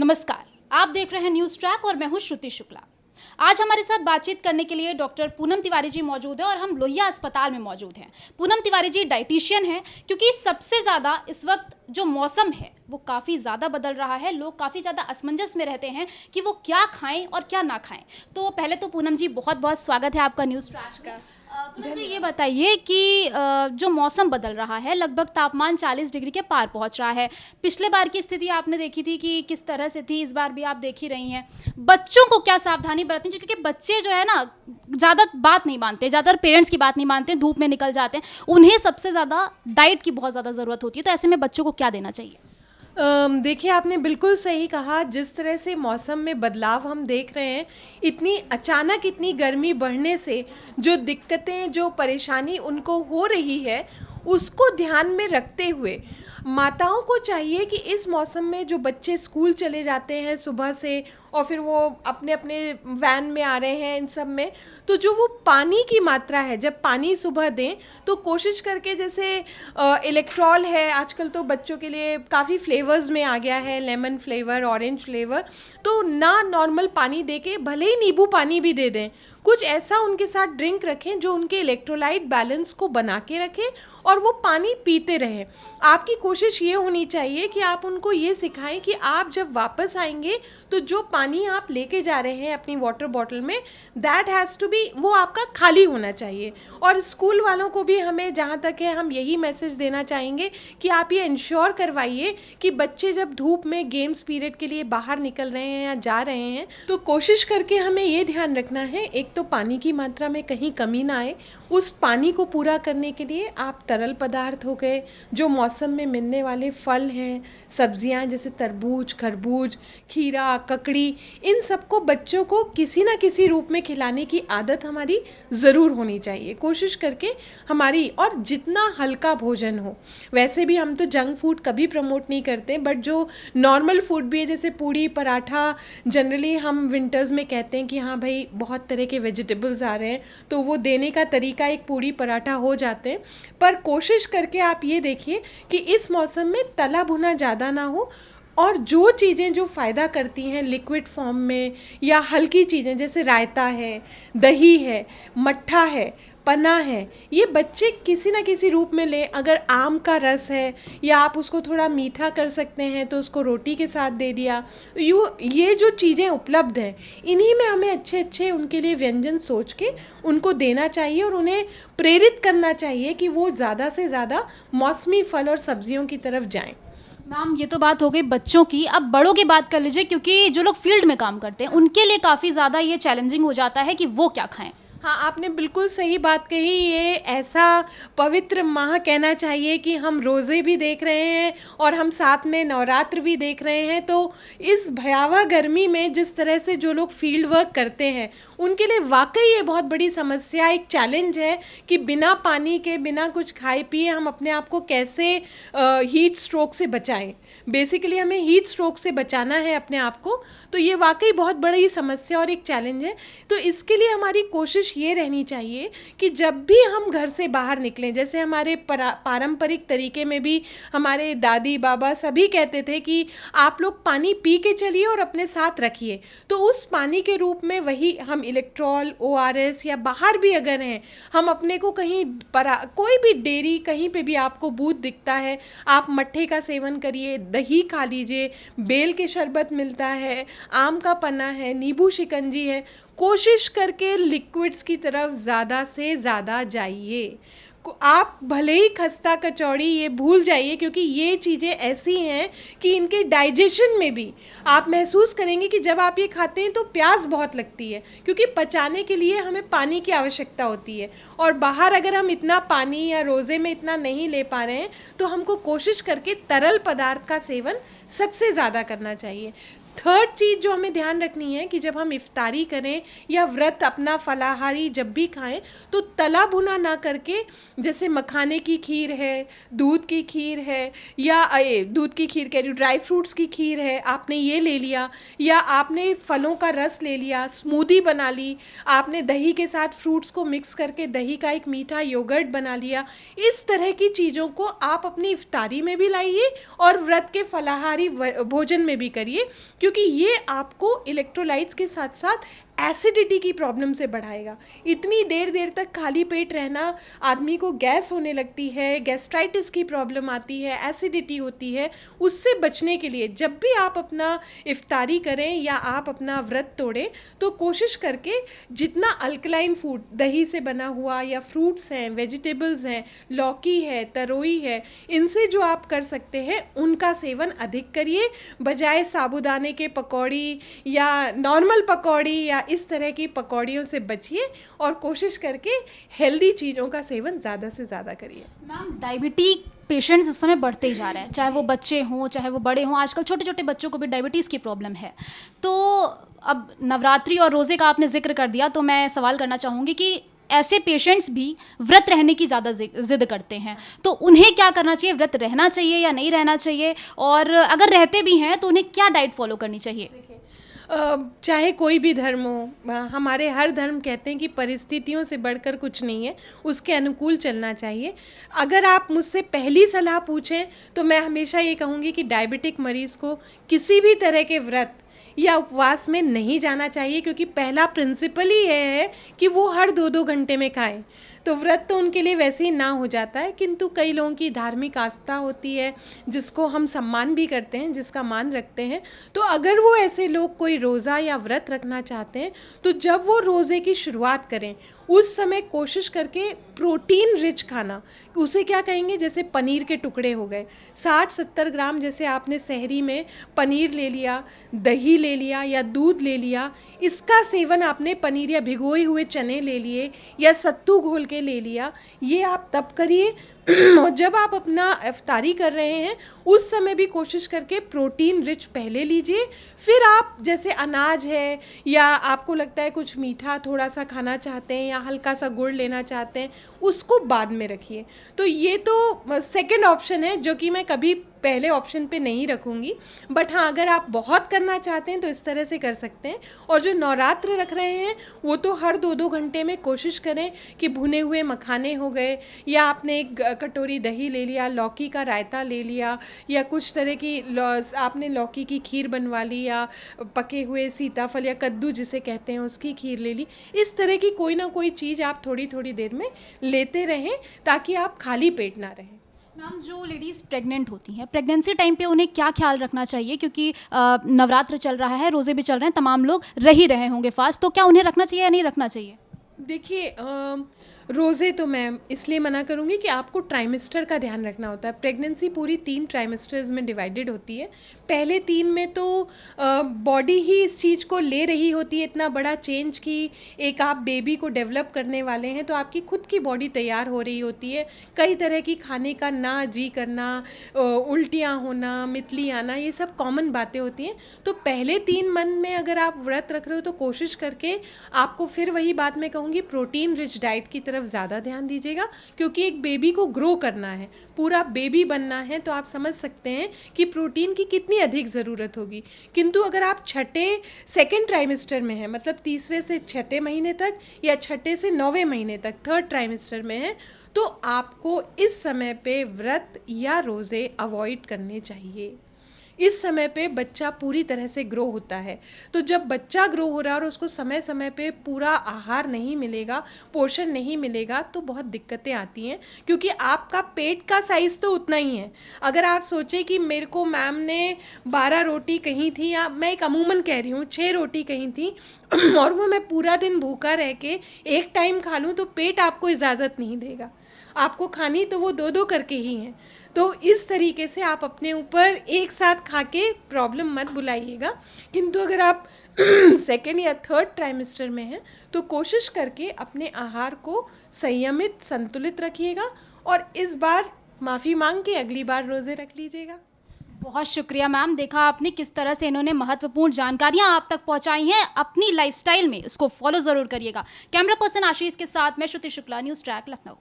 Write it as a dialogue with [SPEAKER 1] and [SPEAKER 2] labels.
[SPEAKER 1] नमस्कार, आप देख रहे हैं न्यूज़ ट्रैक और मैं हूं श्रुति शुक्ला। आज हमारे साथ बातचीत करने के लिए डॉक्टर पूनम तिवारी जी मौजूद है और हम लोहिया अस्पताल में मौजूद हैं। पूनम तिवारी जी डाइटिशियन हैं, क्योंकि सबसे ज़्यादा इस वक्त जो मौसम है वो काफ़ी ज़्यादा बदल रहा है। लोग काफ़ी ज़्यादा असमंजस में रहते हैं कि वो क्या खाएं और क्या ना खाएं। तो पहले तो पूनम जी बहुत बहुत स्वागत है आपका न्यूज़ ट्रैक का। पूनम जी ये बताइए कि जो मौसम बदल रहा है, लगभग तापमान 40 डिग्री के पार पहुंच रहा है। पिछले बार की स्थिति आपने देखी थी कि किस तरह से थी, इस बार भी आप देख ही रही हैं। बच्चों को क्या सावधानी बरतनी चाहिए, क्योंकि बच्चे जो है ना ज़्यादा बात नहीं मानते, ज़्यादातर पेरेंट्स की बात नहीं मानते, धूप में निकल जाते हैं। उन्हें सबसे ज़्यादा डाइट की बहुत ज़्यादा ज़रूरत होती है, तो ऐसे में बच्चों को क्या देना चाहिए?
[SPEAKER 2] देखिए, आपने बिल्कुल सही कहा। जिस तरह से मौसम में बदलाव हम देख रहे हैं, इतनी अचानक इतनी गर्मी बढ़ने से जो दिक्कतें, जो परेशानी उनको हो रही है, उसको ध्यान में रखते हुए माताओं को चाहिए कि इस मौसम में जो बच्चे स्कूल चले जाते हैं सुबह से और फिर वो अपने अपने वैन में आ रहे हैं, इन सब में तो जो वो पानी की मात्रा है, जब पानी सुबह दें तो कोशिश करके, जैसे इलेक्ट्रॉल है आजकल, तो बच्चों के लिए काफ़ी फ्लेवर्स में आ गया है, लेमन फ्लेवर, ऑरेंज फ्लेवर, तो ना नॉर्मल पानी दे के भले ही नींबू पानी भी दे दें, कुछ ऐसा उनके साथ ड्रिंक रखें जो उनके इलेक्ट्रोलाइट बैलेंस को बना के रखें और वो पानी पीते रहें। आपकी कोशिश ये होनी चाहिए कि आप उनको ये सिखाएं कि आप जब वापस आएंगे तो जो पानी आप लेके जा रहे हैं अपनी वाटर बॉटल में, दैट हैज़ टू बी, वो आपका खाली होना चाहिए। और स्कूल वालों को भी हमें, जहाँ तक है, हम यही मैसेज देना चाहेंगे कि आप ये इंश्योर करवाइए कि बच्चे जब धूप में गेम्स पीरियड के लिए बाहर निकल रहे हैं या जा रहे हैं तो कोशिश करके हमें ये ध्यान रखना है, एक तो पानी की मात्रा में कहीं कमी ना आए। उस पानी को पूरा करने के लिए आप तरल पदार्थ हो गए, जो मौसम में मिलने वाले फल हैं, सब्जियां जैसे तरबूज, खरबूज, खीरा, ककड़ी, इन सबको बच्चों को किसी ना किसी रूप में खिलाने की आदत हमारी ज़रूर होनी चाहिए। कोशिश करके हमारी, और जितना हल्का भोजन हो, वैसे भी हम तो जंक फूड कभी प्रमोट नहीं करते, बट जो नॉर्मल फूड भी है जैसे पूड़ी पराठा, जनरली हम विंटर्स में कहते हैं कि हाँ भाई बहुत तरह के वेजिटेबल्स आ रहे हैं, तो वो देने का तरीका एक पूड़ी पराठा हो जाते हैं। पर कोशिश करके आप ये देखिए कि इस मौसम में तला भुना ज़्यादा ना हो, और जो चीज़ें जो फ़ायदा करती हैं लिक्विड फॉर्म में या हल्की चीज़ें जैसे रायता है, दही है, मट्ठा है, पना है, ये बच्चे किसी ना किसी रूप में लें। अगर आम का रस है या आप उसको थोड़ा मीठा कर सकते हैं तो उसको रोटी के साथ दे दिया। ये जो चीज़ें उपलब्ध हैं, इन्हीं में हमें अच्छे अच्छे उनके लिए व्यंजन सोच के उनको देना चाहिए और उन्हें प्रेरित करना चाहिए कि वो ज़्यादा से ज़्यादा मौसमी फल और सब्जियों की तरफ जाएं।
[SPEAKER 1] मैम ये तो बात हो गई बच्चों की, अब बड़ों की बात कर लीजिए, क्योंकि जो लोग फील्ड में काम करते हैं उनके लिए काफ़ी ज़्यादा ये चैलेंजिंग हो जाता है कि वो क्या खाएं।
[SPEAKER 2] हाँ, आपने बिल्कुल सही बात कही। ये ऐसा पवित्र माह कहना चाहिए कि हम रोज़े भी देख रहे हैं और हम साथ में नवरात्र भी देख रहे हैं। तो इस भयावह गर्मी में जिस तरह से जो लोग फील्ड वर्क करते हैं, उनके लिए वाकई ये बहुत बड़ी समस्या, एक चैलेंज है कि बिना पानी के, बिना कुछ खाए पिए हम अपने आप को कैसे हीट स्ट्रोक से बचाएं। बेसिकली हमें हीट स्ट्रोक से बचाना है अपने आप को, तो ये वाकई बहुत बड़ी समस्या और एक चैलेंज है। तो इसके लिए हमारी कोशिश ये रहनी चाहिए कि जब भी हम घर से बाहर निकलें, जैसे हमारे पारंपरिक तरीके में भी हमारे दादी बाबा सभी कहते थे कि आप लोग पानी पी के चलिए और अपने साथ रखिए, तो उस पानी के रूप में वही हम इलेक्ट्रॉल, ORS, या बाहर भी अगर हैं, हम अपने को कहीं कोई भी डेयरी, कहीं पे भी आपको बूथ दिखता है, आप मट्ठे का सेवन करिए, दही खा लीजिए, बेल के शरबत मिलता है, आम का पन्ना है, नींबू शिकंजी है। कोशिश करके लिक्विड्स की तरफ ज़्यादा से ज़्यादा जाइए। आप भले ही खस्ता कचौड़ी ये भूल जाइए, क्योंकि ये चीज़ें ऐसी हैं कि इनके डाइजेशन में भी आप महसूस करेंगे कि जब आप ये खाते हैं तो प्यास बहुत लगती है, क्योंकि पचाने के लिए हमें पानी की आवश्यकता होती है। और बाहर अगर हम इतना पानी या रोज़े में इतना नहीं ले पा रहे हैं तो हमको कोशिश करके तरल पदार्थ का सेवन सबसे ज़्यादा करना चाहिए। थर्ड चीज़ जो हमें ध्यान रखनी है कि जब हम इफ्तारी करें या व्रत अपना फलाहारी जब भी खाएं, तो तला भुना ना करके, जैसे मखाने की खीर है, दूध की खीर है, या दूध की खीर कह रही हूँ, ड्राई फ्रूट्स की खीर है, आपने ये ले लिया, या आपने फलों का रस ले लिया, स्मूदी बना ली, आपने दही के साथ फ्रूट्स को मिक्स करके दही का एक मीठा योगर्ट बना लिया। इस तरह की चीज़ों को आप अपनी इफ्तारी में भी लाइए और व्रत के फलाहारी भोजन में भी करिए, क्योंकि ये आपको इलेक्ट्रोलाइट्स के साथ साथ एसिडिटी की प्रॉब्लम से बढ़ाएगा। इतनी देर देर तक खाली पेट रहना आदमी को गैस होने लगती है, गैस्ट्राइटिस की प्रॉब्लम आती है, एसिडिटी होती है। उससे बचने के लिए जब भी आप अपना इफ्तारी करें या आप अपना व्रत तोड़ें तो कोशिश करके जितना अल्कलाइन फूड, दही से बना हुआ या फ्रूट्स हैं, वेजिटेबल्स हैं, लौकी है, तरोई है, इनसे जो आप कर सकते हैं उनका सेवन अधिक करिए, बजाय साबूदाने के पकौड़ी या नॉर्मल पकौड़ी या इस तरह की पकौड़ियों से बचिए और कोशिश करके हेल्दी चीज़ों का सेवन ज़्यादा से ज़्यादा करिए।
[SPEAKER 1] मैम, डायबिटिक पेशेंट्स इस समय बढ़ते ही जा रहे हैं, चाहे वो बच्चे हों चाहे वो बड़े हों। आजकल छोटे छोटे बच्चों को भी डायबिटीज़ की प्रॉब्लम है। तो अब नवरात्रि और रोज़े का आपने जिक्र कर दिया, तो मैं सवाल करना चाहूँगी कि ऐसे पेशेंट्स भी व्रत रहने की ज़्यादा जिद करते हैं, तो उन्हें क्या करना चाहिए? व्रत रहना चाहिए या नहीं रहना चाहिए? और अगर रहते भी हैं तो उन्हें क्या डाइट फॉलो करनी चाहिए?
[SPEAKER 2] चाहे कोई भी धर्म हो, हमारे हर धर्म कहते हैं कि परिस्थितियों से बढ़कर कुछ नहीं है, उसके अनुकूल चलना चाहिए। अगर आप मुझसे पहली सलाह पूछें तो मैं हमेशा ये कहूँगी कि डायबिटिक मरीज़ को किसी भी तरह के व्रत या उपवास में नहीं जाना चाहिए, क्योंकि पहला प्रिंसिपल ही ये है कि वो हर 2-2 घंटे में खाएं। तो व्रत तो उनके लिए वैसे ही ना हो जाता है, किंतु कई लोगों की धार्मिक आस्था होती है जिसको हम सम्मान भी करते हैं, जिसका मान रखते हैं। तो अगर वो ऐसे लोग कोई रोज़ा या व्रत रखना चाहते हैं तो जब वो रोज़े की शुरुआत करें उस समय कोशिश करके प्रोटीन रिच खाना, उसे क्या कहेंगे, जैसे पनीर के टुकड़े हो गए, 60-70 ग्राम, जैसे आपने सहरी में पनीर ले लिया, दही ले लिया या दूध ले लिया, इसका सेवन आपने पनीर या भिगोए हुए चने ले लिए या सत्तू घोल के ले लिया, ये आप तब करिए। और जब आप अपना इफ्तारी कर रहे हैं उस समय भी कोशिश करके प्रोटीन रिच पहले लीजिए, फिर आप जैसे अनाज है या आपको लगता है कुछ मीठा थोड़ा सा खाना चाहते हैं या हल्का सा गुड़ लेना चाहते हैं, उसको बाद में रखिए। तो ये तो सेकंड ऑप्शन है जो कि मैं कभी पहले ऑप्शन पे नहीं रखूँगी, बट हाँ अगर आप बहुत करना चाहते हैं तो इस तरह से कर सकते हैं। और जो नवरात्र रख रहे हैं वो तो हर 2-2 घंटे में कोशिश करें कि भुने हुए मखाने हो गए या आपने एक कटोरी दही ले लिया, लौकी का रायता ले लिया या कुछ तरह की आपने लौकी की खीर बनवा ली या पके हुए सीताफल या कद्दू जिसे कहते हैं उसकी खीर ले ली। इस तरह की कोई ना कोई चीज़ आप थोड़ी थोड़ी देर में लेते रहें ताकि आप खाली पेट ना रहें।
[SPEAKER 1] मैम, जो लेडीज़ प्रेग्नेंट होती हैं, प्रेगनेंसी टाइम पे उन्हें क्या ख्याल रखना चाहिए? क्योंकि नवरात्र चल रहा है, रोज़े भी चल रहे हैं, तमाम लोग रह ही रहे होंगे फास्ट, तो क्या उन्हें रखना चाहिए या नहीं रखना चाहिए?
[SPEAKER 2] देखिए, रोज़े तो मैं इसलिए मना करूँगी कि आपको ट्राइमेस्टर का ध्यान रखना होता है। प्रेगनेंसी पूरी 3 ट्राइमेस्टर्स में डिवाइडेड होती है। पहले 3 में तो बॉडी ही इस चीज़ को ले रही होती है, इतना बड़ा चेंज कि एक आप बेबी को डेवलप करने वाले हैं तो आपकी खुद की बॉडी तैयार हो रही होती है। कई तरह की खाने का ना जी करना, उल्टियाँ होना, मितली आना, ये सब कॉमन बातें होती हैं। तो पहले 3 मंथ में अगर आप व्रत रख रहे हो तो कोशिश करके आपको फिर वही बात मैं कहूँगी, प्रोटीन रिच डाइट की तरफ ज़्यादा ध्यान दीजिएगा, क्योंकि एक बेबी को ग्रो करना है, पूरा बेबी बनना है, तो आप समझ सकते हैं कि प्रोटीन की कितनी अधिक ज़रूरत होगी। किंतु अगर आप सेकेंड ट्राइमेस्टर में हैं, मतलब तीसरे से छठे महीने तक या छठे से 9वें महीने तक, थर्ड ट्राइमेस्टर में है, तो आपको इस समय पे व्रत या रोज़े अवॉइड करने चाहिए। इस समय पे बच्चा पूरी तरह से ग्रो होता है, तो जब बच्चा ग्रो हो रहा है और उसको समय समय पे पूरा आहार नहीं मिलेगा, पोषण नहीं मिलेगा, तो बहुत दिक्कतें आती हैं, क्योंकि आपका पेट का साइज़ तो उतना ही है। अगर आप सोचें कि मेरे को मैम ने 12 रोटी कही थी, या मैं एक अमूमन कह रही हूँ 6 रोटी कही थी और वो मैं पूरा दिन भूखा रह के एक टाइम खा लूँ, तो पेट आपको इजाज़त नहीं देगा। आपको खानी तो वो 2-2 करके ही हैं। तो इस तरीके से आप अपने ऊपर एक साथ खा के प्रॉब्लम मत बुलाइएगा। किंतु अगर आप सेकेंड या थर्ड ट्राइमेस्टर में हैं तो कोशिश करके अपने आहार को संयमित, संतुलित रखिएगा और इस बार माफ़ी मांग के अगली बार रोज़े रख लीजिएगा।
[SPEAKER 1] बहुत शुक्रिया मैम, देखा आपने किस तरह से इन्होंने महत्वपूर्ण जानकारियां आप तक पहुंचाई हैं। अपनी लाइफस्टाइल में इसको फॉलो ज़रूर करिएगा। कैमरा पर्सन आशीष के साथ मैं श्रुति शुक्ला, न्यूज़ ट्रैक, लखनऊ।